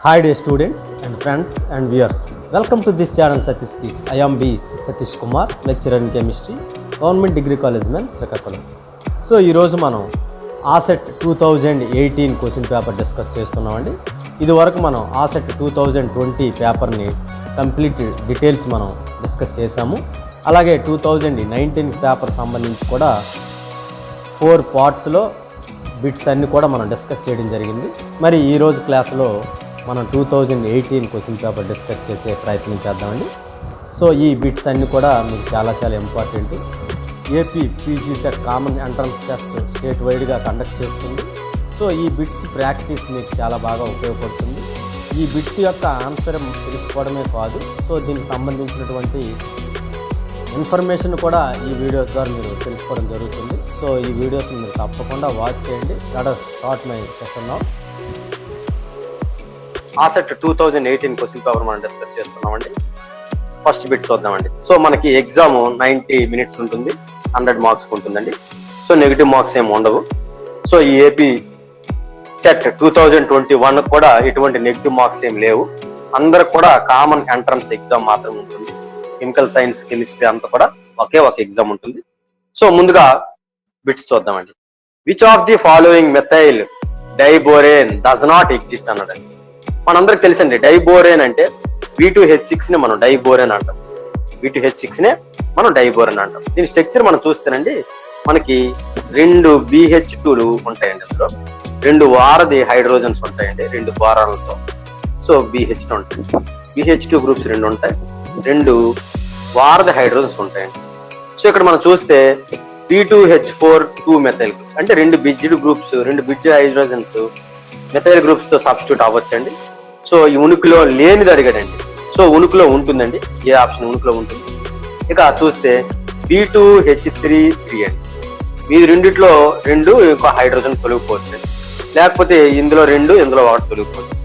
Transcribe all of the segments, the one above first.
Hi dear students and friends and viewers. Welcome to this channel Satish Peace. I am B. Satish Kumar, lecturer in chemistry, Government Degree College Men, Srikakulam. So ఈరోజు మనం asset 2018 question paper discuss చేస్తున్నామండి. ఇది వరకు మనం asset 2020 పేపర్ని complete details మనం discuss చేసాము. అలాగే 2019 పేపర్ సంబంధించి కూడా 4 పార్ట్స్లో బిట్స్ అన్నీ కూడా మనం డిస్కస్ చేయడం జరిగింది. మరి ఈరోజు క్లాస్లో మనం 2018 క్వశ్చన్ పేపర్ డిస్కస్ చేసే ప్రయత్నం చేద్దామండి. సో ఈ బిట్స్ అన్నీ కూడా మీకు చాలా important. AP PG set common entrance test state వైడ్గా కండక్ట్ చేస్తుంది. సో ఈ బిట్స్ ప్రాక్టీస్ మీకు చాలా బాగా ఉపయోగపడుతుంది. ఈ బిట్ యొక్క ఆన్సర్ తెలుసుకోవడమే కాదు, సో దీనికి సంబంధించినటువంటి ఇన్ఫర్మేషన్ కూడా ఈ వీడియోస్ ద్వారా మీరు తెలుసుకోవడం జరుగుతుంది. సో ఈ వీడియోస్ని మీరు తప్పకుండా వాచ్ చేయండి. Let us start my session now. Asset 2018 question paper మనం డిస్కస్ చేస్తున్నామండి. ఫస్ట్ బిట్ చూద్దామండి. సో మనకి ఎగ్జామ్ 90 minutes ఉంటుంది, 100 marks ఉంటుందండి. సో నెగిటివ్ మార్క్స్ ఏమి ఉండవు. సో ఈ ఏపీ సెట్ 2021 కూడా ఎటువంటి నెగిటివ్ మార్క్స్ ఏమి లేవు. అందరికి కూడా కామన్ ఎంట్రన్స్ ఎగ్జామ్ మాత్రం ఉంటుంది. కెమికల్ సైన్స్, కెమిస్ట్రీ అంతా కూడా ఒకే ఒక ఎగ్జామ్ ఉంటుంది. సో ముందుగా బిట్స్ చూద్దామండి. Which of the following methyl diborane does not exist అన్నాడండి. మనందరికి తెలుసండి, డైబోరేన్ అంటే B2H6 ని మనం డైబోరేన్ అంటాం. B2H6 నే మనం డైబోరేన్ అంటాం. దీని స్ట్రక్చర్ మనం చూస్తేనండి, మనకి 2 BH2లు ఉంటాయండి. అందులో 2 వారధి హైడ్రోజన్స్ ఉంటాయండి, 2 బారాలతో. సో BH2 ఉంటాయి, BH2 గ్రూప్స్ 2 ఉంటాయి, 2 వారధి హైడ్రోజన్స్ ఉంటాయండి. సో ఇక్కడ మనం చూస్తే B2H4 2 మెథైల్ గ్రూప్స్ అంటే 2 బిడ్జ్డ్ గ్రూప్స్, 2 బిడ్జ్డ్ హైడ్రోజన్స్ మెథైల్ గ్రూప్స్ తో సబ్స్టిట్యూట్ అవ్వచ్చండి. సో ఈ ఉనికిలో లేనిది అడిగాడండి. సో ఉనికిలో ఉంటుందండి, ఏ ఆప్షన్ ఉనికిలో ఉంటుంది. ఇక చూస్తే B2H3 3 అండి. ఈ రెండిట్లో 2 ఇంకో హైడ్రోజన్ తొలగిపోతుంది, లేకపోతే ఇందులో 2 ఇందులో 1 తొలగిపోతుంది.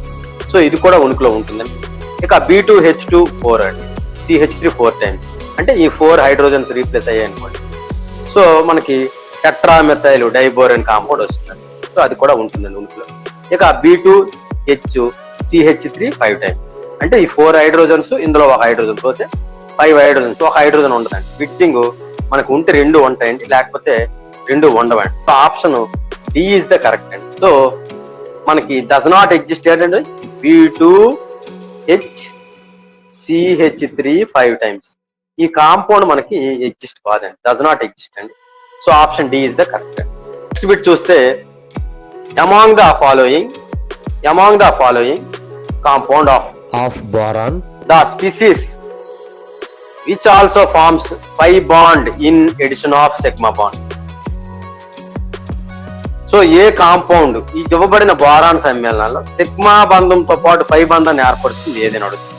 సో ఇది కూడా ఉనికిలో ఉంటుందండి. ఇక B2H2 4 అండి, CH3 4 times అంటే ఈ 4 హైడ్రోజన్స్ రీప్లేస్ అయ్యాయి అనుకోండి. సో మనకి టెట్రామెథైల్ డైబోరేన్ కాంపౌండ్ వస్తుందండి. సో అది కూడా ఉంటుందండి ఉనికిలో. ఇక B2H CH3 5 times అంటే ఈ 4 హైడ్రోజన్స్ ఇందులో 1 హైడ్రోజన్ పోతే 5 హైడ్రోజన్స్, 1 హైడ్రోజన్ ఉండదండి. బిట్చింగ్ మనకు ఉంటే 2 ఉంటాయండి, లేకపోతే 2 ఉండవండి. So option D is the correct అండి. సో మనకి డస్ నాట్ ఎగ్జిస్ట్ ఏంటంటే B2H CH3 5 times ఈ కాంపౌండ్ మనకి ఎగ్జిస్ట్ కాదండి, డస్ నాట్ ఎగ్జిస్ట్ అండి. So option D is the correct అండి. నెక్స్ట్ బిట్ చూస్తే among the following compound of boron the species which also forms pi bond in addition of sigma bond. So A compound ఈ ఇవ్వబడిన boron సమ్మేళనాల్లో sigma బంధంతో పాటు పై బంధాన్ని ఏర్పడుతుంది ఏదైనా అడుగుతుంది.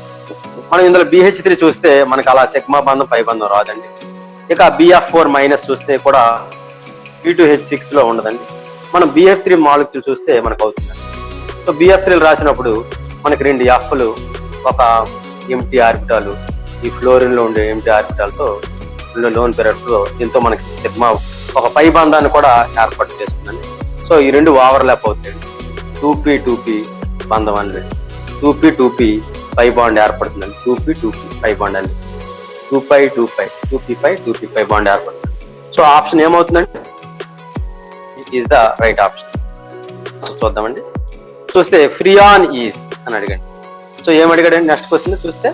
మనం ఇందులో BH3 చూస్తే మనకి అలా సిగ్మా బంధం పై బంధం రాదండి. ఇక BF4- చూస్తే కూడా B2H6 లో ఉండదండి. మనం BF3 మాలిక్యూల్ చూస్తే మనకు అవుతుంది. సో BF3 రాసినప్పుడు మనకి 2 Fలు, ఒక ఎంటీ ఆర్బిటాలు, ఈ ఫ్లోరిన్ లో ఉండే ఎంటీ ఆర్బిటాలతో లోన్ పెరట్లో దీంతో మనకి సిగ్మా ఒక పై బంధాన్ని కూడా ఏర్పాటు చేస్తుందండి. సో ఈ 2 ఓవర్లాప్ అవుతాయండి. 2p బంధం అండి, 2p పై బాండ్ ఏర్పడుతుందండి. 2p పై బాండ్ అండి, 2p పై బాండ్ ఏర్పడుతుంది. సో ఆప్షన్ ఏమవుతుందండి, ఈజ్ ద రైట్ ఆప్షన్. చూద్దామండి. చూస్తే ఫ్రియాన్ ఈజ్ అని అడిగండి. సో ఏం అడిగాడండి నెక్స్ట్ క్వశ్చన్ చూస్తే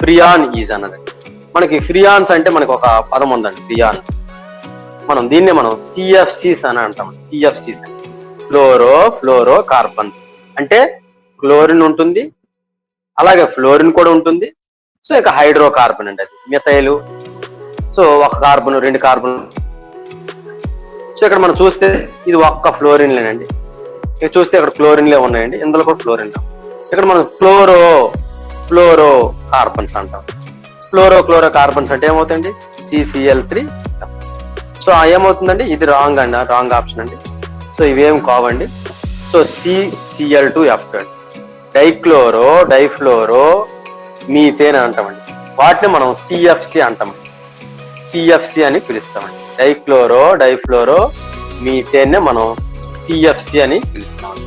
ఫ్రియాన్ ఈజ్ అన్నదండి. మనకి ఫ్రియాన్స్ అంటే మనకి ఒక పదం ఉందండి, ఫ్రియాన్స్. మనం దీన్నే మనం CFCs అని అంటాం. CFCs అంటే ఫ్లోరో కార్బన్స్ అంటే క్లోరిన్ ఉంటుంది, అలాగే ఫ్లోరిన్ కూడా ఉంటుంది. సో ఇక హైడ్రో కార్బన్ అండి, అది methyl. So 1 carbon 2 carbon. So ఇక్కడ మనం చూస్తే ఇది ఒక్క ఫ్లోరిన్ లేనండి. ఇక్కడ చూస్తే ఇక్కడ క్లోరిన్లే ఉన్నాయండి, ఇందులో కూడా ఫ్లోరిన్. ఇక్కడ మనం ఫ్లోరో కార్బన్స్ అంటాం. ఫ్లోరో కార్బన్స్ అంటే ఏమవుతుంది, CCl3. సో ఏమవుతుందండి, ఇది రాంగ్ అండి, రాంగ్ ఆప్షన్ అండి. సో ఇవేం కావండి. సో CCl2F2 అండి. డైఫ్లోరో మీథేన్ అంటామండి. వాటిని మనం CFC అంటామండి, CFC అని పిలుస్తామండి. డైఫ్లోరో మీథేన్ మనం CFC అని పిలుస్తామండి.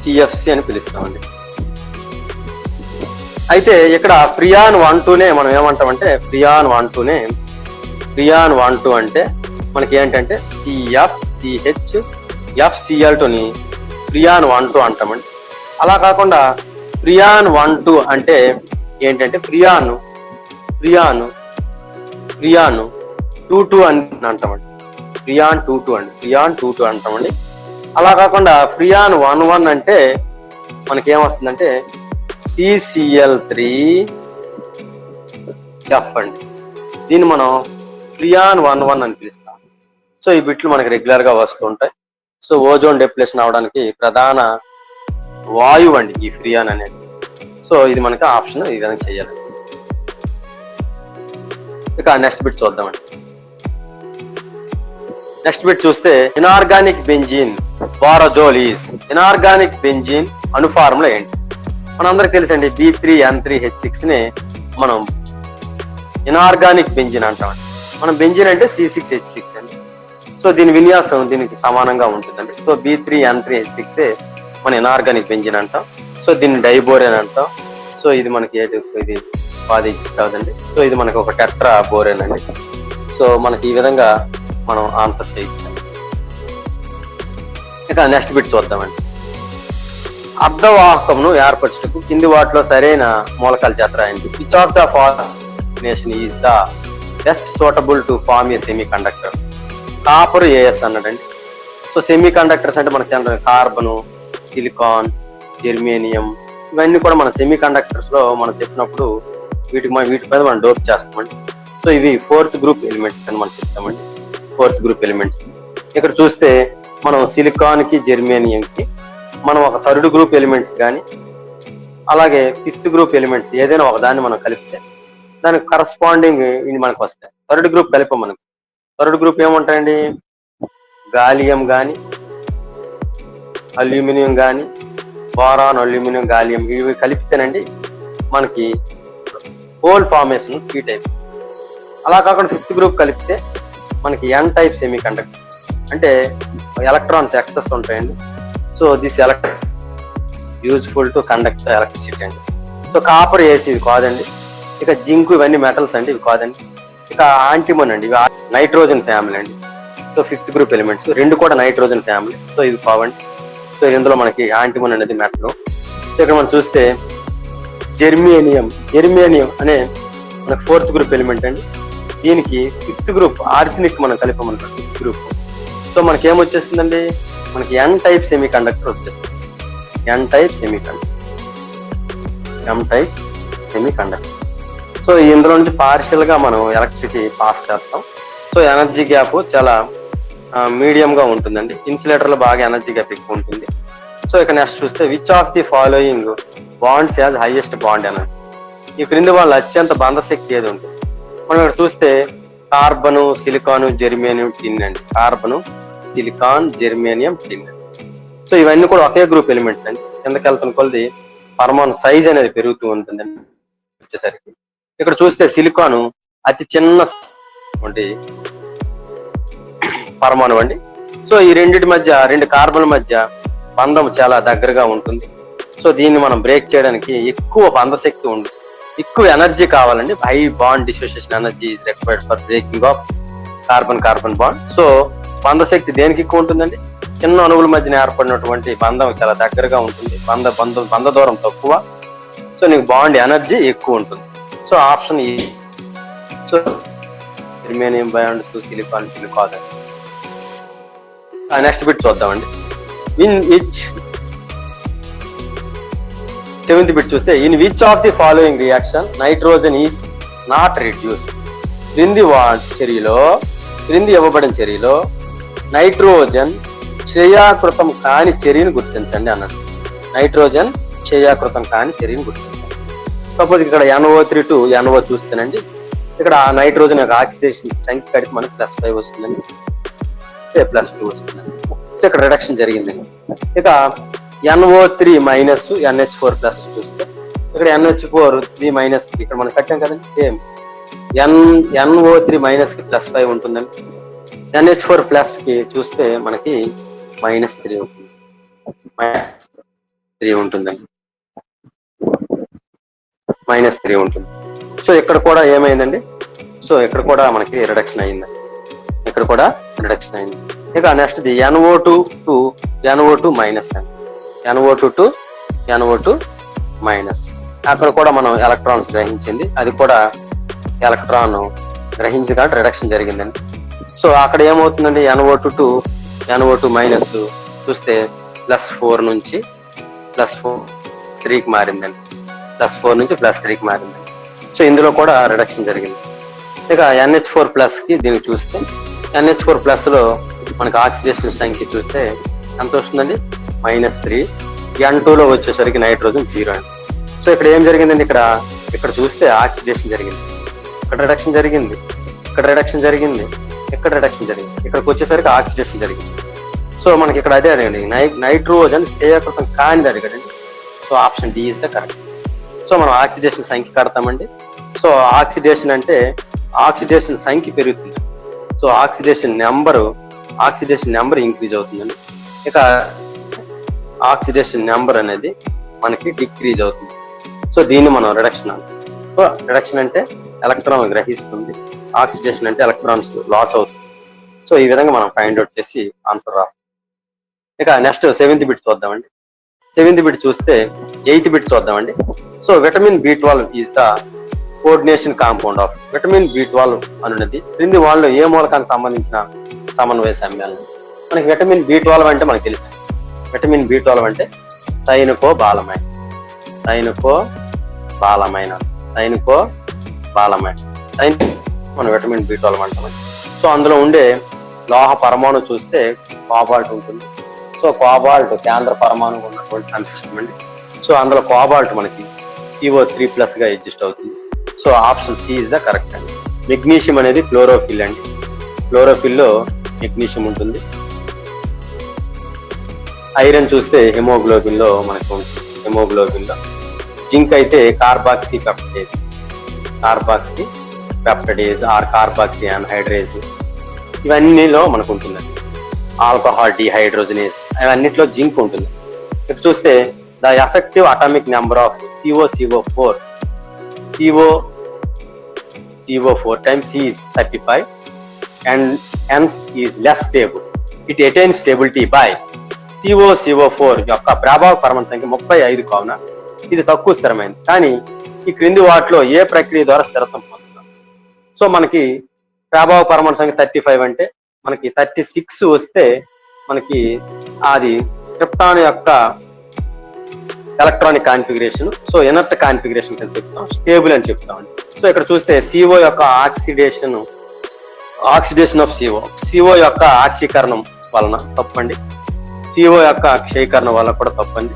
సిఎఫ్సి అని పిలుస్తామండి. అయితే ఇక్కడ ఫ్రియాన్ 1,2నే మనం ఏమంటామంటే ఫ్రియాన్ 1,2 అంటే మనకి ఏంటంటే CF FCl2ని ఫ్రియాన్ 1,2 అంటామండి. అలా కాకుండా ఫ్రియాన్ 1,2 అంటే ఏంటంటే ఫ్రియాన్ 2,2 అని అంటామండి. ఫ్రియాన్ 2,2 అంటామండి. అలా కాకుండా ఫ్రియాన్ 1,1 అంటే మనకి ఏమొస్తుందంటే CCl3F అండి. దీన్ని మనం ఫ్రియాన్ 1,1 అని పిలుస్తాం. సో ఈ బిట్లు మనకి రెగ్యులర్ గా వస్తూ ఉంటాయి. సో ఓజోన్ డిప్లేషన్ అవడానికి ప్రధాన వాయువు అండి ఈ ఫ్రియాన్ అనేది. సో ఇది మనకి ఆప్షన్ ఈ విధంగా చేయాలి. ఇక నెక్స్ట్ బిట్ చూద్దామండి. నెక్స్ట్ బిట్ చూస్తే inorganic benzene borazole is inorganic benzene అణు ఫార్ములా ఏంటి? మనందరికి తెలుసండి B3N3H6 ని మనం ఇనార్గానిక్ బెంజిన్ అంటామండి. మనం బెంజిన్ అంటే C6H6 అండి. సో దీని విన్యాసం దీనికి సమానంగా ఉంటుందండి. సో B3N3H6 మన ఇనార్గానిక్ బెంజిన్ అంటాం. సో దీన్ని డైబోరేన్ అంటాం. సో ఇది మనకి ఇది కాదండి. సో ఇది మనకి ఒక టెట్రా బోరేన్ అండి. సో మనకి ఈ విధంగా మనం ఆన్సర్ చేయొచ్చు. ఇక నెక్స్ట్ బిట్ చూద్దామండి. అర్ధవాహకంను ఏర్పరచుటకు కింది వాటిలో సరైన మూలకాలు చేత రాయండి. Which of the formation is the best suitable to form a semi conductors? Copper AS అన్నాడండి. సో సెమీ కండక్టర్స్ అంటే మనకు కార్బను, సిలికాన్, జెర్మేనియం ఇవన్నీ కూడా మన సెమీ కండక్టర్స్ లో మనం చెప్పినప్పుడు వీటి మీద మనం డోప్ చేస్తామండి. సో ఇవి 4th గ్రూప్ ఎలిమెంట్స్ అని మనం చెప్తామండి. 4th group elements. ఇక్కడ చూస్తే మనం సిలికాన్ కి జెర్మేనియం కి మనం ఒక 3rd గ్రూప్ ఎలిమెంట్స్ కానీ అలాగే 5th గ్రూప్ ఎలిమెంట్స్ ఏదైనా ఒక దాన్ని మనం కలిపితే దానికి కరస్పాండింగ్ ఇవి మనకు వస్తాయి. 3rd గ్రూప్ కలిపాం మనకు. 3rd గ్రూప్ ఏముంటాయండి? గాలియం కానీ, అల్యూమినియం కానీ, బోరాన్, అల్యూమినియం, గాలియం ఇవి కలిపితేనండి మనకి హోల్ ఫార్మేషన్ P టైప్. అలా కాకుండా 5th గ్రూప్ కలిపితే మనకి N టైప్ సెమీ కండక్టర్ అంటే ఎలక్ట్రాన్స్ ఎక్సెస్ ఉంటాయండి. So this electron useful to conduct electricity అండి. సో కాపర్ AS ఇది కాదండి. ఇక జింక్ ఇవన్నీ మెటల్స్ అండి, ఇవి కాదండి. ఇక ఆంటిమోన్ అండి, ఇవి నైట్రోజన్ ఫ్యామిలీ అండి. సో 5th గ్రూప్ ఎలిమెంట్స్ 2 కూడా నైట్రోజన్ ఫ్యామిలీ. సో ఇది కావండి. సో ఇందులో మనకి ఆంటిమోన్ అనేది మెటల్. సో ఇక్కడ మనం చూస్తే జెర్మేనియం అనే మనకి 4th గ్రూప్ ఎలిమెంట్ అండి. దీనికి 5th గ్రూప్ ఆర్సినిక్ మనం కలిపామనుకో 5th గ్రూప్. సో మనకి ఏమొచ్చేస్తుందండి? మనకి N టైప్ సెమీ కండక్టర్ వచ్చేస్తుంది. N type semi conductor. So ఇందులో నుంచి పార్షియల్ గా మనం ఎలక్ట్రిసిటీ పాస్ చేస్తాం. సో ఎనర్జీ గ్యాప్ చాలా మీడియం గా ఉంటుందండి. ఇన్సులేటర్ లో బాగా ఎనర్జీ గ్యాప్ ఎక్కువ ఉంటుంది. సో ఇక నెక్స్ట్ చూస్తే which of the following bonds as highest bond energy? ఈ క్రింది వాళ్ళ అత్యంత బంధ శక్తి ఏది ఉంటుంది? మనం ఇక్కడ చూస్తే కార్బను, సిలికాను, జెర్మేనియం, టిన్ అండి. కార్బను, సిలికాన్, జెర్మేనియం, టిన్. సో ఇవన్నీ కూడా ఒకే గ్రూప్ ఎలిమెంట్స్ అండి. కిందకి వెళ్తున్న కొలది పరమాణు సైజ్ అనేది పెరుగుతూ ఉంటుందండి వచ్చేసరికి. ఇక్కడ చూస్తే సిలికాను అతి చిన్న పరమాణు అండి. సో ఈ రెండింటి మధ్య 2 కార్బన్ల మధ్య బంధం చాలా దగ్గరగా ఉంటుంది. సో దీన్ని మనం బ్రేక్ చేయడానికి ఎక్కువ బంధశక్తి ఉంది, ఎక్కువ ఎనర్జీ కావాలండి. High bond dissociation energy is required for breaking of carbon bond. So బంధశక్తి దేనికి ఎక్కువ ఉంటుందండి? చిన్న అణువుల మధ్యన ఏర్పడినటువంటి బంధం చాలా దగ్గరగా ఉంటుంది, బంధ దూరం తక్కువ. సో నీకు బాండ్ ఎనర్జీ ఎక్కువ ఉంటుంది. సో ఆప్షన్ ఈ. సో జెర్మేనియం బాండ్స్ సిలికాన్ కాదు. నెక్స్ట్ బిట్ చూద్దామండి. సెవెంత్ బిట్ చూస్తే in which of the following reaction nitrogen is not reduce? క్రింది ఇవ్వబడిన చర్యలో నైట్రోజన్ క్షయాకృతం కాని చర్యను గుర్తించండి అన్నాడు. నైట్రోజన్ క్షయాకృతం కాని చర్యను గుర్తించండి. సపోజ్ ఇక్కడ NO3 to NO చూస్తేనండి ఇక్కడ నైట్రోజన్ యొక్క ఆక్సిడేషన్ సంఖ్య కలిపి మనకు +5 వస్తుందండి, +2 వస్తుందండి. సో ఇక్కడ రిడక్షన్ జరిగిందండి. ఇక NO3 మైనస్ NH4 ప్లస్ చూస్తే ఇక్కడ NH4 3 ఇక్కడ మనం కట్టాం కదండి, సేమ్ NO3 మైనస్ కి +5 ఉంటుందండి. NH4 ప్లస్ కి చూస్తే మనకి -3 ఉంటుంది. 3 ఉంటుందండి, -3 ఉంటుంది. సో ఇక్కడ కూడా ఏమైందండి, సో ఇక్కడ కూడా మనకి రిడక్షన్ అయింది, ఇక్కడ కూడా రిడక్షన్ అయింది. ఇక next the NO2 to NO2 minus అండి, NO2 టు NO2 మైనస్. అక్కడ కూడా మనం ఎలక్ట్రాన్స్ గ్రహించింది, అది కూడా ఎలక్ట్రాన్ గ్రహించి కాబట్టి రిడక్షన్ జరిగిందండి. సో అక్కడ ఏమవుతుందండి, NO2 టు NO2 మైనస్ చూస్తే +4 నుంచి +3కి మారిందండి, +4 నుంచి +3కి మారిందండి. సో ఇందులో కూడా రిడక్షన్ జరిగింది. ఇక NH4+ కి దీనికి చూస్తే NH4+ లో మనకి ఆక్సిజన్ సంఖ్య చూస్తే ఎంత వస్తుందండి, -3. N2 లో వచ్చేసరికి నైట్రోజన్ 0 అండి. సో ఇక్కడ ఏం జరిగిందండి, ఇక్కడ చూస్తే ఆక్సిడేషన్ జరిగింది, ఇక్కడ రిడక్షన్ జరిగింది, ఇక్కడ రిడక్షన్ జరిగింది, ఇక్కడ రిడక్షన్ జరిగింది, ఇక్కడికి వచ్చేసరికి ఆక్సిడేషన్ జరిగింది. సో మనకి ఇక్కడ అదే అండి, నైట్రోజన్ క్షేయకృతం కానిది అడిగాడండి. So option D is the correct. So మనం ఆక్సిడేషన్ సంఖ్య కడతామండి. సో ఆక్సిడేషన్ అంటే ఆక్సిడేషన్ సంఖ్య పెరుగుతుంది, సో ఆక్సిడేషన్ నెంబర్ ఇంక్రీజ్ అవుతుందండి. ఇక ఆక్సిడేషన్ నెంబర్ అనేది మనకి డిక్రీజ్ అవుతుంది. సో దీన్ని మనం రిడక్షన్ అంటాం. సో రిడక్షన్ అంటే ఎలక్ట్రాన్ గ్రహిస్తుంది, ఆక్సిడేషన్ అంటే ఎలక్ట్రాన్స్ లాస్ అవుతుంది. సో ఈ విధంగా మనం ఫైండ్ అవుట్ చేసి ఆన్సర్ రాస్తాం. ఇక నెక్స్ట్ 7th బిట్ చూద్దామండి. 7th బిట్ చూస్తే 8th బిట్ చూద్దామండి. So vitamin B12 is the coordination compound of. Vitamin B12 అనున్నది క్రింది వాళ్ళలో ఏ మూలకానికి సంబంధించిన సమన్వయ సమ్మేళనం. మనకి విటమిన్ B12 అంటే మనకు తెలుసు, విటమిన్ B12 అంటే సైనుకోబాలమైన్, మనం విటమిన్ B12 అంటాం. సో అందులో ఉండే లోహ పరమాణు చూస్తే కోబాల్ట్ ఉంటుంది. సో కోబాల్ట్ కేంద్ర పరమాణు ఉన్నటువంటి సంశ్లిష్టం అండి. సో అందులో కోబాల్ట్ మనకి CO3+ గా అడ్జస్ట్ అవుతుంది. So option C is the correct అండి. మెగ్నీషియం అనేది క్లోరోఫిల్ అండి, క్లోరోఫిల్ లో మెగ్నీషియం ఉంటుంది. ఐరన్ చూస్తే హెమోగ్లోబిన్ లో మనకు ఉంటుంది, హెమోగ్లోబిన్ లో. జింక్ అయితే carboxy peptidase or carboxy anhydrase, ఇవన్నీలో మనకు ఉంటుందండి. ఆల్కహాల్ డిహైడ్రోజనేజ్, అవన్నిట్లో జింక్ ఉంటుంది. ఇక్కడ చూస్తే the effective atomic number of CO4 times C is 35 and hence is less stable. It attains stability by CO4 యొక్క ప్రభావ పరమాణు సంఖ్య 35 కావున ఇది తక్కువ స్థిరమైంది. కానీ ఈ క్రింది వాటిలో ఏ ప్రక్రియ ద్వారా స్థిరత్వం పొందుతాం. సో మనకి ప్రభావ పరమాణు సంఖ్య 35 అంటే మనకి 36 వస్తే మనకి అది క్రిప్టాన్ యొక్క electronic configuration, so inert configuration అని చెప్తాం, స్టేబుల్ అని చెప్తాం. సో ఇక్కడ చూస్తే CO యొక్క ఆక్సిడేషన్ ఆఫ్ CO యొక్క ఆక్సీకరణం వలన తప్పండి, CO యొక్క క్షయీకరణ వల్ల కూడా తప్పండి.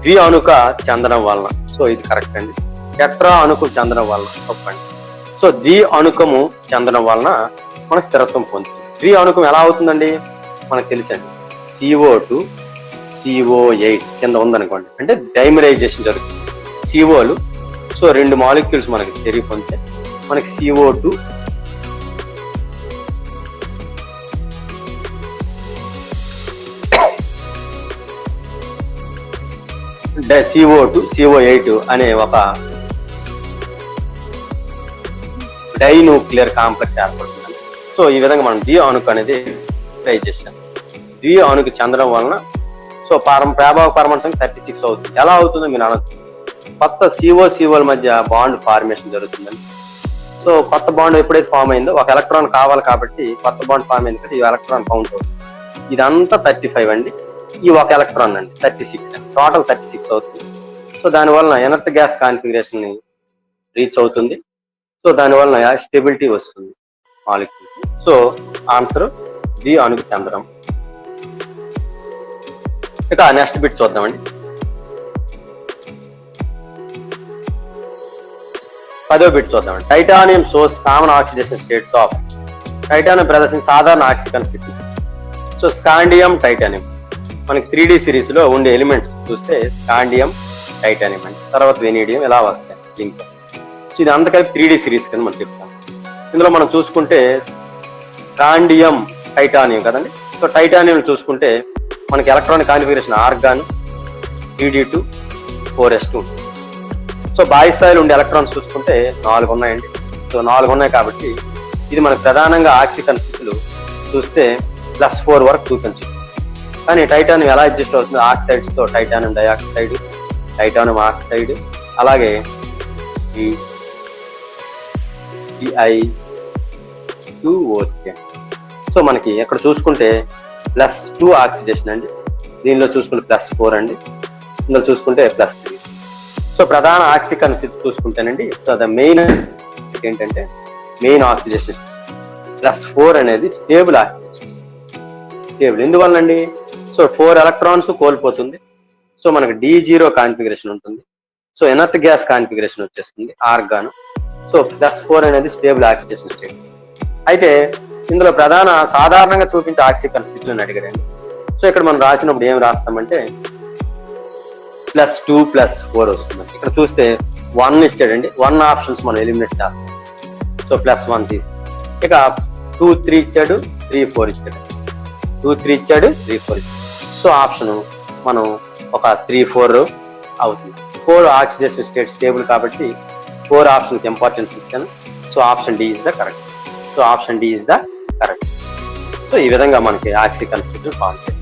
ద్వి అణుక చెందడం వలన, సో ఇది కరెక్ట్ అండి. టెట్రా అణుకు చెందడం వలన తప్పండి. సో ద్వి అణుకము చెందడం వలన మనకు స్థిరత్వం పొందుతుంది. ద్వి అణుకం ఎలా అవుతుందండి మనకు తెలుసండి, CO2 CO8 కింద ఉందనుకోండి, అంటే డైమరైజేషన్ జరుగుతుంది. COలు సో 2 మాలిక్యూల్స్ మనకి తిరిగి పొందితే మనకి CO2 CO8 అనే ఒక డైన్యూక్లియర్ కాంప్లెక్స్ ఏర్పడుతుంది. సో ఈ విధంగా మనం ద్వి అణుకు అనేది ట్రై చేసాం. ద్వి అణుకు చెందడం వలన సో ప్రభావ పరమాణు సంఖ్య 36 అవుతుంది. ఎలా అవుతుందో మీరు అనొచ్చు, కొత్త COల మధ్య బాండ్ ఫార్మేషన్ జరుగుతుందండి. సో కొత్త బాండ్ ఎప్పుడైతే ఫామ్ అయిందో ఒక ఎలక్ట్రాన్ కావాలి కాబట్టి కొత్త బాండ్ ఫామ్ అయింది కాబట్టి ఈ ఎలక్ట్రాన్ కౌంట్ అవుతుంది. ఇదంతా 35 అండి, ఈ ఒక ఎలక్ట్రాన్ అండి 36 అండి, టోటల్ 36 అవుతుంది. సో దానివల్ల ఎనర్ట్ గ్యాస్ కాన్ఫిగరేషన్ ని రీచ్ అవుతుంది. సో దానివల్ల స్టెబిలిటీ వస్తుంది మాలిక్యూల్. సో ఆన్సర్ డి అణుకు చెందడం. ఇక నెక్స్ట్ బిట్ చూద్దామండి. 10వ బిట్ చూద్దామండి. Titanium shows common oxidation states of. Titanium ప్రదర్శించే సాధారణ ఆక్సికన్ స్థితి. సో స్కాండియం, టైటానియం మనకి 3D సిరీస్ లో ఉండే ఎలిమెంట్స్ చూస్తే స్కాండియం, టైటానియం అండి, తర్వాత వెనీడియం ఇలా వస్తాయి లింక్. సో ఇది అంతా కలిపి 3D సిరీస్ కింద మనం చెప్తాం. ఇందులో మనం చూసుకుంటే స్కాండియం, టైటానియం కదండి. సో టైటానియం చూసుకుంటే మనకి electronic configuration organ, DD2 4s2. So బాహ్య స్థాయిలో ఉండే ఎలక్ట్రాన్స్ చూసుకుంటే 4 ఉన్నాయండి. సో 4 ఉన్నాయి కాబట్టి ఇది మనకు ప్రధానంగా ఆక్సికన్ స్థితులు చూస్తే +4 వరకు చూపించు. కానీ టైటానియం ఎలా అడ్జస్ట్ అవుతుంది? ఆక్సైడ్స్ తో టైటానియం డైఆక్సైడ్, టైటానియం ఆక్సైడ్, అలాగే Ti2O3. సో మనకి ఎక్కడ చూసుకుంటే +2 ఆక్సిడేషన్ అండి, దీనిలో చూసుకుంటే +4 అండి, ఇందులో చూసుకుంటే +3. సో ప్రధాన ఆక్సికన్ స్థితి చూసుకుంటేనండి, సో ద మెయిన్ ఏంటంటే మెయిన్ ఆక్సిడేషన్ +4 అనేది స్టేబుల్ ఆక్సిడేషన్. స్టేబుల్ ఎందువల్లండి? సో 4 ఎలక్ట్రాన్స్ కోల్పోతుంది. సో మనకి D0 కాన్ఫిగరేషన్ ఉంటుంది. సో ఎనర్ట్ గ్యాస్ కాన్ఫిగరేషన్ వచ్చేస్తుంది ఆర్గాన్. సో +4 అనేది స్టేబుల్ ఆక్సిడేషన్ స్టేట్. అయితే ఇందులో ప్రధాన సాధారణంగా చూపించే ఆక్సికన్ స్థితులను అడిగారండి. సో ఇక్కడ మనం రాసినప్పుడు ఏం రాస్తామంటే +2 +4 వస్తుంది. ఇక్కడ చూస్తే 1 ఇచ్చాడండి, 1 ఆప్షన్స్ మనం ఎలిమినేట్ చేస్తాం. సో +1 తీసి, ఇక 2 3 ఇచ్చాడు, 3 4 ఇచ్చాడు, 2 3 ఇచ్చాడు, 3 4 ఇచ్చాడు. సో ఆప్షన్ మనం ఒక 3 4 అవుతుంది. 4 ఆక్సిడేషన్ స్టేట్ స్టేబుల్ కాబట్టి 4 ఆప్షన్కి ఇంపార్టెన్స్ ఇచ్చాను. So option D is the correct. So option D is the correct. So ఈ విధంగా మనకి ఆక్సికన్ స్థితులు ఫామ్ చేయాలి.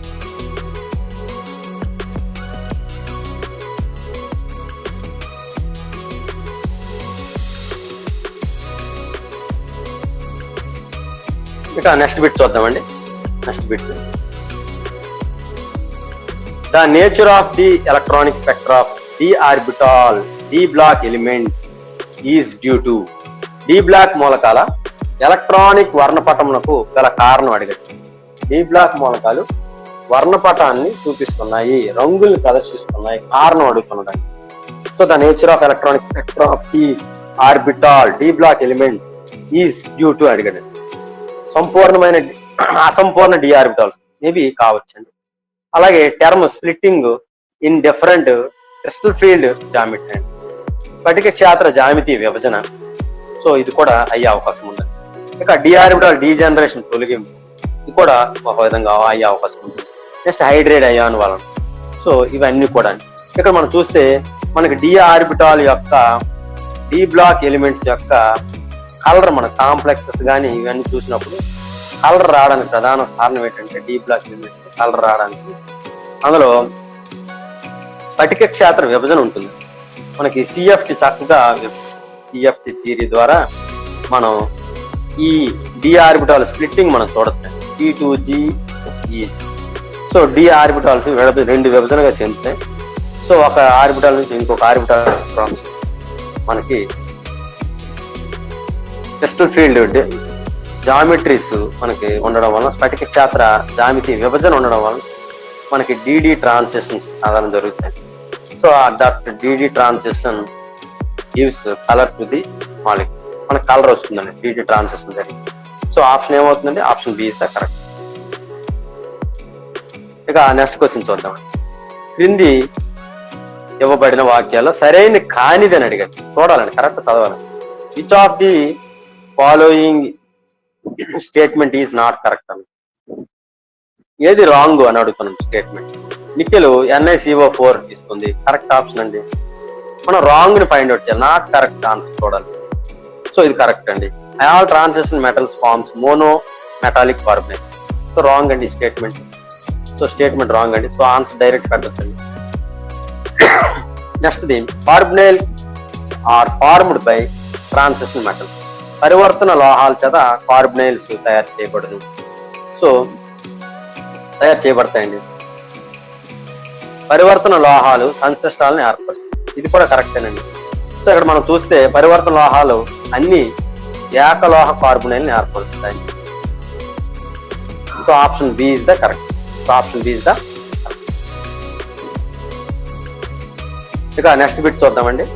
ఇక నెక్స్ట్ బిట్ చూద్దామండి. Next bit, the nature of the electronic spectra of d orbital d block elements is due to. d block మూలకాల electronic వర్ణపటమునకు గల కారణం అడిగాడు. d బ్లాక్ మూలకాలు వర్ణపటాన్ని చూపిస్తున్నాయి, రంగుల్ని ప్రదర్శిస్తున్నాయి, కారణం అడుగుతున్నాడు. So the nature of electronic spectra of the orbital d block elements is due to అడిగాడు. సంపూర్ణమైన అసంపూర్ణ d ఆర్బిటాల్స్ మేబీ కావచ్చండి. అలాగే term splitting in different crystal field geometry అండి, స్ఫటిక క్షేత్ర జామితి విభజన. సో ఇది కూడా అయ్యే అవకాశం ఉంది. ఇక d ఆర్బిటాల్ డీజనరేషన్ తొలగింపు, ఇది కూడా ఒక విధంగా అయ్యే అవకాశం ఉంది. నెక్స్ట్ హైడ్రేట్ అయాన్ వలన. సో ఇవన్నీ కూడా ఇక్కడ మనం చూస్తే మనకి d ఆర్బిటాల్ యొక్క d బ్లాక్ ఎలిమెంట్స్ యొక్క కలర్, మన కాంప్లెక్సెస్ కానీ ఇవన్నీ చూసినప్పుడు కలర్ రావడానికి ప్రధాన కారణం ఏంటంటే d బ్లాక్ ఎలిమెంట్స్ కలర్ రావడానికి అందులో స్ఫటిక క్షేత్ర విభజన ఉంటుంది. మనకి సిఎఫ్టి చక్కగా సిఎఫ్టి థియరీ ద్వారా మనం ఈ d ఆర్బిటాల్ స్ప్లిట్టింగ్ మనం చూడొచ్చు. T2G-EH. సో d ఆర్బిటాల్స్ రెండు విభజనగా చెందుతాయి. సో ఒక ఆర్బిటాల్ నుంచి ఇంకొక ఆర్బిటాల్ మనకి క్రిస్టల్ ఫీల్డ్ జామెట్రీస్ మనకి ఉండడం వలన, స్ఫటిక క్షేత్ర జామితి విభజన ఉండడం వలన మనకి DD ట్రాన్సిషన్స్ ఆధారం జరుగుతాయి. So that DD transition gives colour to the molecule, మనకి కలర్ వస్తుందండి DD ట్రాన్సిషన్ జరిగి. సో ఆప్షన్ ఏమవుతుందండి? Option B is the correct. ఇక నెక్స్ట్ క్వశ్చన్ చూద్దాం. క్రింది ఇవ్వబడిన వాక్యాల్లో సరైన కానిది అని అడిగారు. చూడాలండి, కరెక్ట్ చదవాలి. Which of the following statement is not correct అని, ఏది రాంగ్ అని అడుగుతున్నాం స్టేట్మెంట్. నికెల్ NiCO4 తీసుకుంది, కరెక్ట్ ఆప్షన్ అండి. మనం రాంగ్ ని ఫైండ్ అవుట్ చేయాలి, నాట్ కరెక్ట్ ఆన్సర్ చూడాలి. సో ఇది కరెక్ట్ అండి. All transition metals forms mono metallic carbonate. So wrong అండి స్టేట్మెంట్. సో స్టేట్మెంట్ రాంగ్ అండి. సో ఆన్సర్ డైరెక్ట్ పెట్టండి. Next the carbonyl are formed by transition metals. పరివర్తన లోహాల చేత కార్బనైల్స్ తయారు చేయబడదు. సో తయారు చేయబడతాయండి. పరివర్తన లోహాలు సంశ్లిష్టాలను ఏర్పరుస్తాయి, ఇది కూడా కరెక్టేనండి. సో ఇక్కడ మనం చూస్తే పరివర్తన లోహాలు అన్ని ఏకలోహ కార్బనైల్ని ఏర్పరుస్తాయి. So option B is the correct. So option B is the correct. ఇక నెక్స్ట్ బిట్ చూద్దామండి.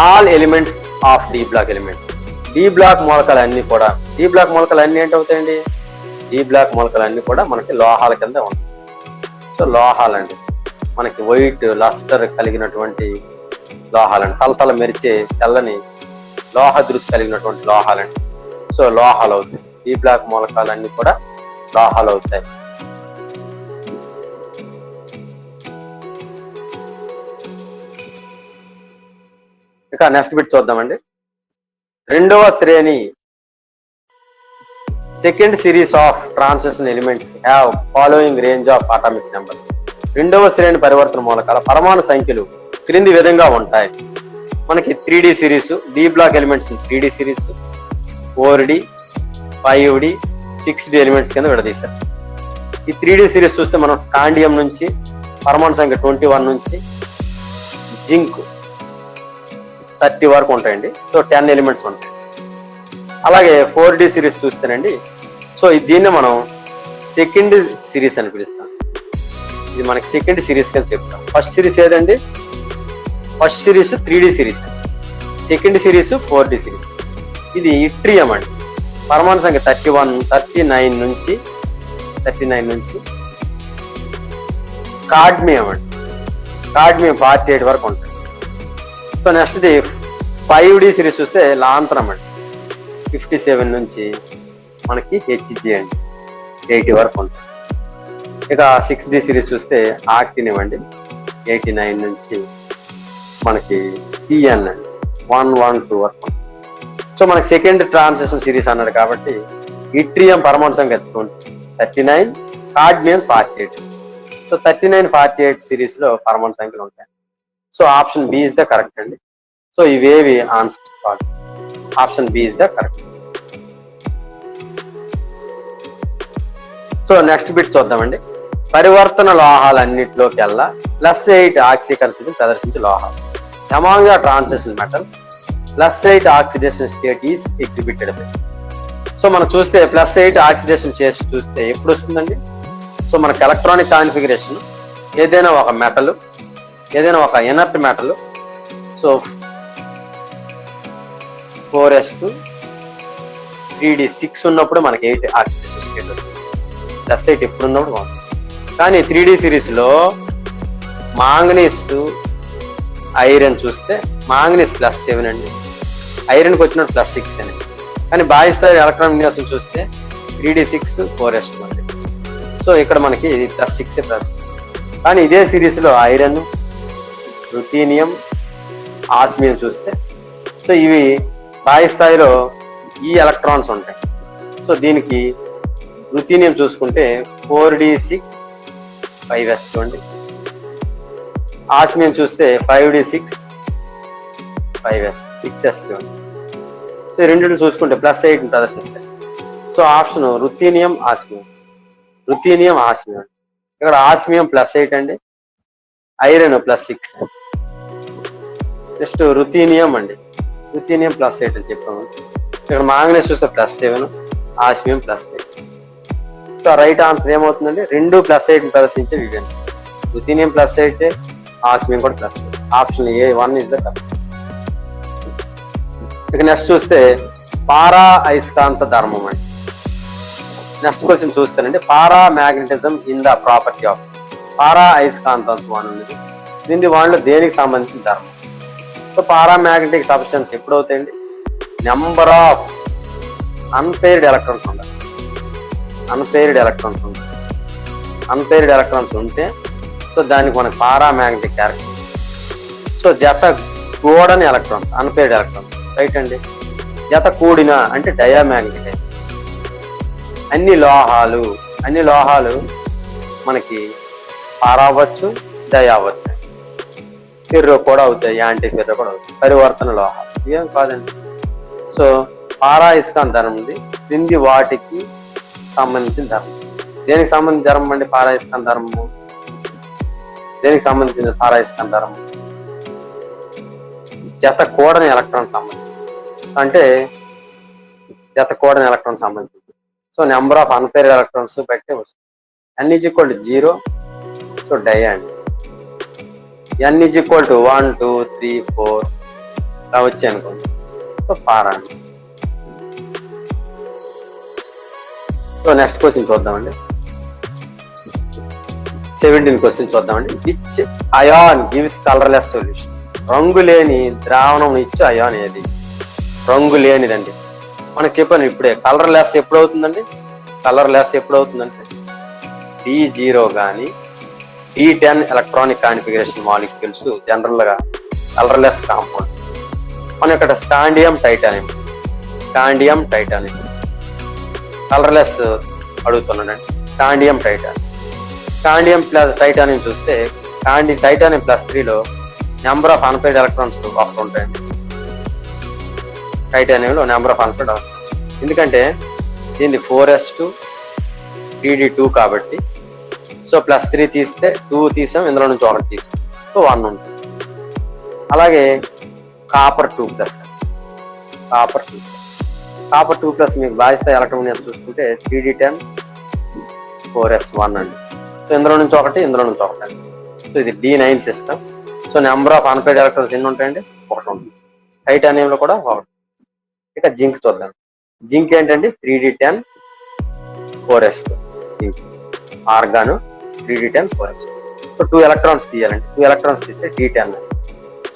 All elements of D block elements. D block మూలకాలు అన్ని కూడా, డి బ్లాక్ మూలకాలు అన్ని ఏంటవుతాయండి? డి బ్లాక్ మూలకాలు అన్ని కూడా మనకి లోహాల కింద ఉంటాయి. సో లోహాలండి మనకి వైట్ లస్టర్ కలిగినటువంటి లోహాలండి, తలతల మెరిచే తెల్లని లోహ దృష్టి కలిగినటువంటి లోహాలండి. సో లోహాలు అవుతాయి. డి బ్లాక్ మూలకాలన్నీ కూడా లోహాలు అవుతాయి. ఇక నెక్స్ట్ బిట్ చూద్దామండి. రెండవ శ్రేణి second series of transition elements have following range of atomic numbers. రెండవ శ్రేణి పరివర్తన మూలకాల పరమాణు సంఖ్యలు క్రింది విధంగా ఉంటాయి. మనకి 3D series, D block elements 3D series, 4D, 5D, 6D elements కింద విడదీశారు. ఈ 3D సిరీస్ చూస్తే మనం స్కాండియం నుంచి పరమాణు సంఖ్య 21 నుంచి జింక్ 30 వరకు ఉంటాయండి. సో 10 ఎలిమెంట్స్ ఉంటాయి. అలాగే 4D సిరీస్ చూస్తేనండి, సో దీన్ని మనం సెకండ్ సిరీస్ అని పిలుస్తాం. ఇది మనకి సెకండ్ సిరీస్ కింద చెప్తాం. ఫస్ట్ సిరీస్ ఏదండి? First series 3D series, second series 4D series. ఇది ఇట్రియం అండి. పరమాణు సంఖ్య 39 నుంచి కాడ్మియం అండి. కాడ్మియం 48 వరకు ఉంటుంది. సో నెక్స్ట్ 5D సిరీస్ చూస్తే లాంతరం అండి. 57 నుంచి మనకి HG అండి 80 వరకు ఉంటుంది. ఇక 6D సిరీస్ చూస్తే ఆక్టినియం అండి. 89 నుంచి మనకి CN అండి 112 వరకు ఉంటుంది. సో మనకి సెకండ్ ట్రాన్సిషన్ సిరీస్ అన్నాడు కాబట్టి ఇట్రియం పరమాణు సంఖ్య 39, కాడ్మియం 48. సో 39-48 సిరీస్ లో పరమాణు సంఖ్యలు ఉంటాయి. So option B is the correct అండి. సో ఇవేవి ఆన్సర్స్ కాదు. Option B is the correct. So next bit చూద్దామండి. పరివర్తన లోహాలన్నింటిలోకెల్లా +8 ఆక్సీకరణను ప్రదర్శించే లోహాలు. Among the transition metals +8 oxidation state is exhibited by. So మనం చూస్తే +8 ఆక్సిడేషన్ స్టేట్ చూస్తే ఎప్పుడు వస్తుందండి? సో మనకు ఎలక్ట్రానిక్ కాన్ఫిగరేషన్ ఏదైనా ఒక మెటల్, ఏదైనా ఒక inert metal, so 4s2 3d6 ఉన్నప్పుడు మనకి 8 ఆక్సిడేషన్ స్టేట్ వస్తుంది. +8 ఎప్పుడు ఉన్నప్పుడు బాగుంటుంది. కానీ 3D సిరీస్ లో మాంగనీస్ ఐరన్ చూస్తే మాంగనీస్ +7 అండి, ఐరన్కి వచ్చినట్టు +6 అండి. కానీ బాహ్య స్థాయి ఎలక్ట్రాన్ విన్యాసం చూస్తే 3d6 4s2 అండి. సో ఇక్కడ మనకి +6 కానీ ఇదే సిరీస్ లో ఐరన్, రుటీనియం, ఆస్మియం చూస్తే సో ఇవి బాహ్య స్థాయిలో ఈ ఎలక్ట్రాన్స్ ఉంటాయి. సో దీనికి రుటీనియం చూసుకుంటే 4d6 5s2 అండి. ఆస్మియం చూస్తే 5d6 6s2 అండి. సో ఈ రెండింటిని చూసుకుంటే +8 ప్రదర్శిస్తాయి. So option ruthenium, osmium. ఇక్కడ ఆస్మియం +8 అండి, ఐరన్ +6 అండి. నెక్స్ట్ రుటీనియం అండి, రుటీనియం +8 అని చెప్పాము. ఇక్కడ మాంగనీస్ చూస్తే +7, ఆస్మియం +8. సో రైట్ ఆన్సర్ ఏమవుతుందండి? 2 +8 ప్రదర్శించే ఇవండి. రుటీనియం +8, ఆస్మియం కూడా +8. Option A1 is the correct. ఇక నెక్స్ట్ చూస్తే పారా అయస్కాంత ధర్మం అండి. నెక్స్ట్ క్వశ్చన్ చూస్తానండి. Paramagnetism in the property of. Para అయస్కాంతత్వం అనేది దీని వాళ్ళు దేనికి సంబంధించిన ధర్మం? సో పారా మ్యాగ్నెటిక్ సబ్స్టెన్స్ ఎప్పుడు అవుతాయండి? నెంబర్ ఆఫ్ అన్పెయిర్డ్ ఎలక్ట్రాన్స్ ఉండాలి. అన్పెయిర్డ్ ఎలక్ట్రాన్స్ ఉంటే సో దానికి మనకు పారా మ్యాగ్నెటిక్ క్యారెక్టర్. సో జత కూడని ఎలక్ట్రాన్స్ అన్పెయిర్డ్ ఎలక్ట్రాన్స్ రైట్ అండి. జత కూడిన అంటే డయామాగ్నెటిక్. అన్ని లోహాలు మనకి పారా అవ్వచ్చు, డయా అవ్వచ్చు, ఫెర్రో కూడా అవుతాయి, యాంటీ ఫెర్రో కూడా అవుతాయి. పరివర్తన లోహాలు ఏం కాదండి. సో పారా ఇస్కాన్ ధర్మం ఉంది. క్రింది వాటికి సంబంధించిన ధర్మం. దేనికి సంబంధించిన ధర్మం అండి పారా ఇస్కాన్ ధర్మము? దేనికి సంబంధించిన పారా ఇస్కాన్ ధర్మం? జత కూడని ఎలక్ట్రాన్ సంబంధించి, అంటే జత కూడని ఎలక్ట్రాన్ సంబంధించి. So number of unpaired electrons బట్టి వస్తుంది. n=0, సో డయా అండి. n=1 2 3 4 ఇలా వచ్చాయి అనుకోండి, సో పారా అండి. సో నెక్స్ట్ క్వశ్చన్ చూద్దామండి. 17 క్వశ్చన్ చూద్దామండి. Which ion gives colourless solution. రంగు లేని ద్రావణం ఇచ్చే అయాన్ ఏది? రంగు లేనిదండి. మనకు చెప్పాను ఇప్పుడే కలర్లెస్ ఎప్పుడు అవుతుందండి? అంటే D0 కానీ D10 electronic configuration molecules general గా కలర్లెస్ కాంపౌండ్. మన ఇక్కడ స్కాండియం టైటానియం కలర్లెస్ అడుగుతున్నానండి. స్కాండియం ప్లస్ టైటానియం చూస్తే టైటానియం +3లో నెంబర్ ఆఫ్ అన్పెయిడ్ ఎలక్ట్రాన్స్ ఒకటి ఉంటాయండి. టైటానియంలో నెంబర్ ఆఫ్ అన్పెయిడ్ ఎందుకంటే దీన్ని 4s2 3d2 కాబట్టి సో +3 తీస్తే 2 తీసాం, ఇందులో నుంచి 1 తీసాం, సో 1 ఉంటుంది. అలాగే కాపర్ 2+ మీకు బాధిస్తే ఎలక్ట్రాన్ చూసుకుంటే 3d10 4s1 అండి. సో ఇందులో నుంచి 1, ఇందులో నుంచి 1 అండి. సో ఇది D9 system. So number of unpaired electrons ఎన్ని ఉంటాయండి? 1 ఉంటుంది. టైటానియంలో కూడా 1. ఇక జింక్ చూద్దాం. జింక్ ఏంటండి? 3d10 4s2 zinc. Argon 3d10 4s2. So 2 electrons తీయాలండి. 2 ఎలక్ట్రాన్స్ తీస్తే D10.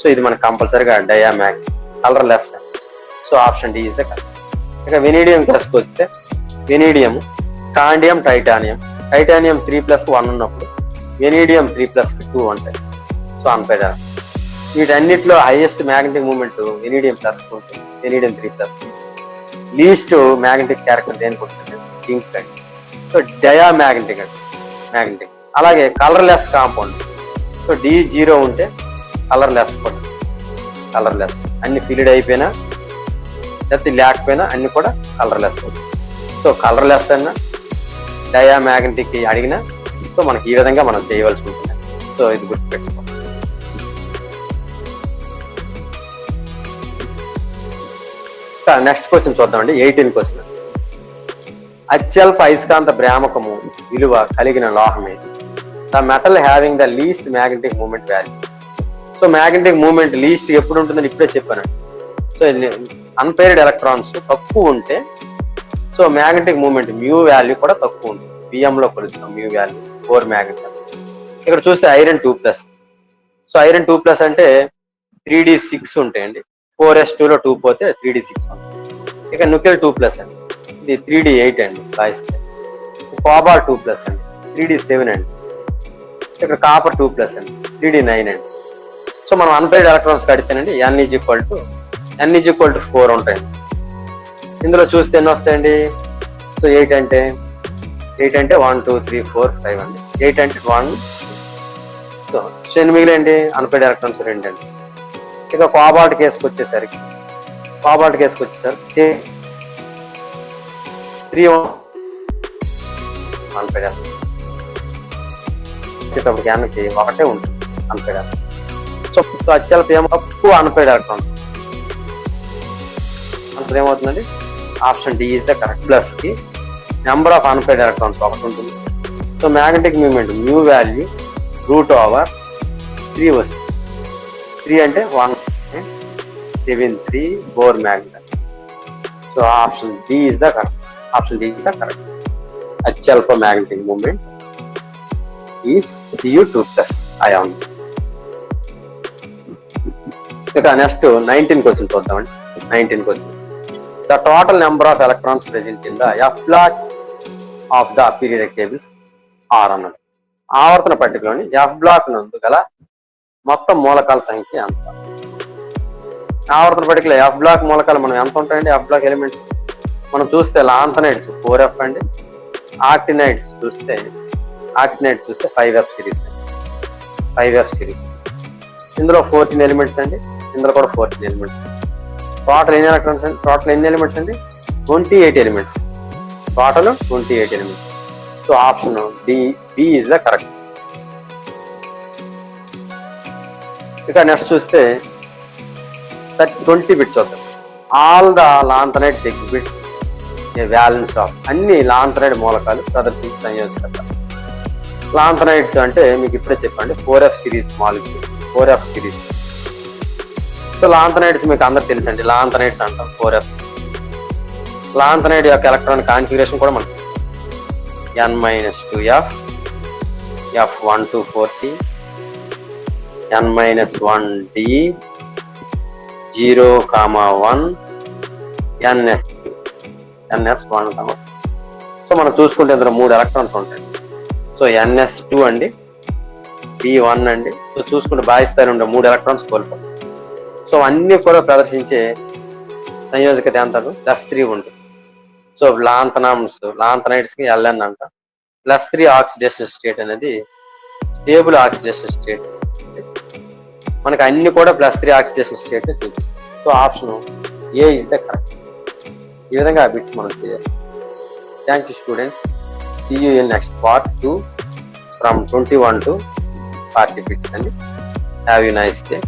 సో ఇది మనకు కంపల్సరీగా డయామాగ్ colourless. So option D is the correct. ఇక వెనీడియం క్లాస్కి వస్తే వెనీడియం స్కాండియం టైటానియం 3+1 ఉన్నప్పుడు వెనీడియం 3+2 ఉంటాయి. సో అన్పెయిడ్ వీటన్నిటిలో హైయెస్ట్ మ్యాగ్నెటిక్ మూమెంట్ వెనీడియం +కు ఉంటుంది, వెనీడియం 3+కి. లీస్ట్ మ్యాగ్నెటిక్ క్యారెక్టర్ దేనికి ఉంటుంది? జింక్ అండి. సో డయామాగ్నెటిక్ అండి. అలాగే కలర్లెస్ కాంపౌండ్. సో D0 ఉంటే కలర్లెస్ అన్ని ఫిల్డ్ అయిపోయినా లేకపోతే లేకపోయినా అన్ని కూడా కలర్లెస్. సో కలర్లెస్ అన్నా డయామాగ్నెటిక్ అడిగినా సో మనకి ఈ విధంగా మనం చేయవలసి ఉంటుంది. సో ఇది గుర్తుపెట్టుకోండి. నెక్స్ట్ క్వశ్చన్ చూద్దామండి. 18 క్వశ్చన్. అత్యల్ప అయస్కాంత భ్రామకము విలువ కలిగిన లోహమే the metal having the least magnetic moment value. So magnetic moment least ఎప్పుడు ఉంటుందని ఇప్పుడే చెప్పానండి. సో అన్పెయిర్డ్ ఎలక్ట్రాన్స్ తక్కువ ఉంటే so magnetic moment mu value కూడా తక్కువ ఉంటుంది. బిఎంలో కొలుస్తాం మ్యూ వాల్యూ 4 మ్యాగ్నెట్. ఇక్కడ చూస్తే ఐరన్ 2+. సో ఐరన్ 2+ అంటే 3d6 ఉంటాయండి. 4s2లో 2 పోతే 3d6 ఉంటుంది. ఇక నికెల్ 2+ అండి, ఇది 3d8 అండి రాయిస్తే. కోబాల్ 2+ అండి, 3d7 అండి. ఇక్కడ కాపర్ 2+ అండి, 3d9 అండి. సో మనం అన్పెయిర్డ్ ఎలక్ట్రాన్స్ కడితేనండి n=4 ఉంటాయండి. ఇందులో చూస్తే ఎన్ని వస్తాయండి? సో 8 అంటే 1 2 3 4 5 అండి. 8 అంటే 1. సో ఎన్ని మిగిలేండి? అన్పెయిర్డ్ ఎలక్ట్రాన్స్ 2 అండి. ఇక కోబాల్ట్ కేసుకు వచ్చేసరికి సేమ్ 3 అన్పెయిర్డ్ వచ్చేటప్పుడు క్యాన్కి 1 ఉంటుంది అన్పెయిర్డ్. సో అత్యల్ప ఏమో తక్కువ అన్పెయిర్డ్ ఎలక్ట్రాన్స్. ఆన్సర్ ఏమవుతుందండి? Option D is the correct. +కి నెంబర్ ఆఫ్ అన్పెయిర్డ్ ఎలక్ట్రాన్స్ 1 ఉంటుంది. So magnetic moment mu value √3 వస్తుంది. 3 అంటే 1.73 Bohr magnet. So option D is the correct. అత్యల్ప magnetic moment is Cu2+ ion. ఇక నెక్స్ట్ 19 క్వశ్చన్ చూద్దామండి. 19 question. The total number of electrons present in the F block of the periodic tables are అన్నది. ఆవర్తన పట్టికలోని F black నందు గల మొత్తం మూలకాల సంఖ్య ఎంత? ఆవర్తన పట్టికలో F బ్లాక్ మూలకాలు మనం ఎంత ఉంటాయండి? F బ్లాక్ ఎలిమెంట్స్ మనం చూస్తే లాంథనైడ్స్ 4F అండి. ఆక్టినైడ్స్ చూస్తే 5F సిరీస్. ఇందులో 14 ఎలిమెంట్స్ అండి. ఇందులో కూడా 14 ఎలిమెంట్స్. టోటల్ ఎన్ని ఎలక్ట్రాన్స్ అండి? టోటల్ ఎన్ని ఎలిమెంట్స్ అండి? 28 elements. Total 28 elements. So option B is the correct. ఇక నెక్స్ట్ చూస్తే 20 బిట్స్ అవుతాయి. All the lanthanides exhibits a valence of. అన్ని లాంథనైడ్ మూలకాలు ప్రదర్శించే సంయోజకత. లాంథనైడ్స్ అంటే మీకు ఇప్పుడే చెప్పండి 4F series molecule. 4F series. So lanthanides మీకు అందరు తెలుసండి. లాంథనైడ్స్ అంటాం 4F. లాంథనైడ్ యొక్క ఎలక్ట్రానిక్ కాన్ఫిగరేషన్ కూడా మనకు n-2F, F1 to 40, n-1D, 0,1, ns1. So మనం చూసుకుంటే ఇందులో 3 ఎలక్ట్రాన్స్ ఉంటాయి. సో ns2 అండి, p1 అండి. సో చూసుకుంటే బాయిస్తాయి ఉండే 3 ఎలక్ట్రాన్స్ కోల్పోతాం. సో అన్ని కూడా ప్రదర్శించే సంయోజకత అంటారు +3 ఉంటుంది. సో లాంథనైడ్స్ కి LN అంట. +3 ఆక్సిడేషన్ స్టేట్ అనేది స్టేబుల్ ఆక్సిడేషన్ స్టేట్. మనకి అన్ని కూడా +3 ఆక్సిడేషన్ స్టేట్ చూపిస్తుంది. So option A is the correct. ఈ విధంగా ఆ బిట్స్ మనం చేయాలి. Thank you students. See you in next part 2 from 21 to 40 bits అండి. Have you nice day.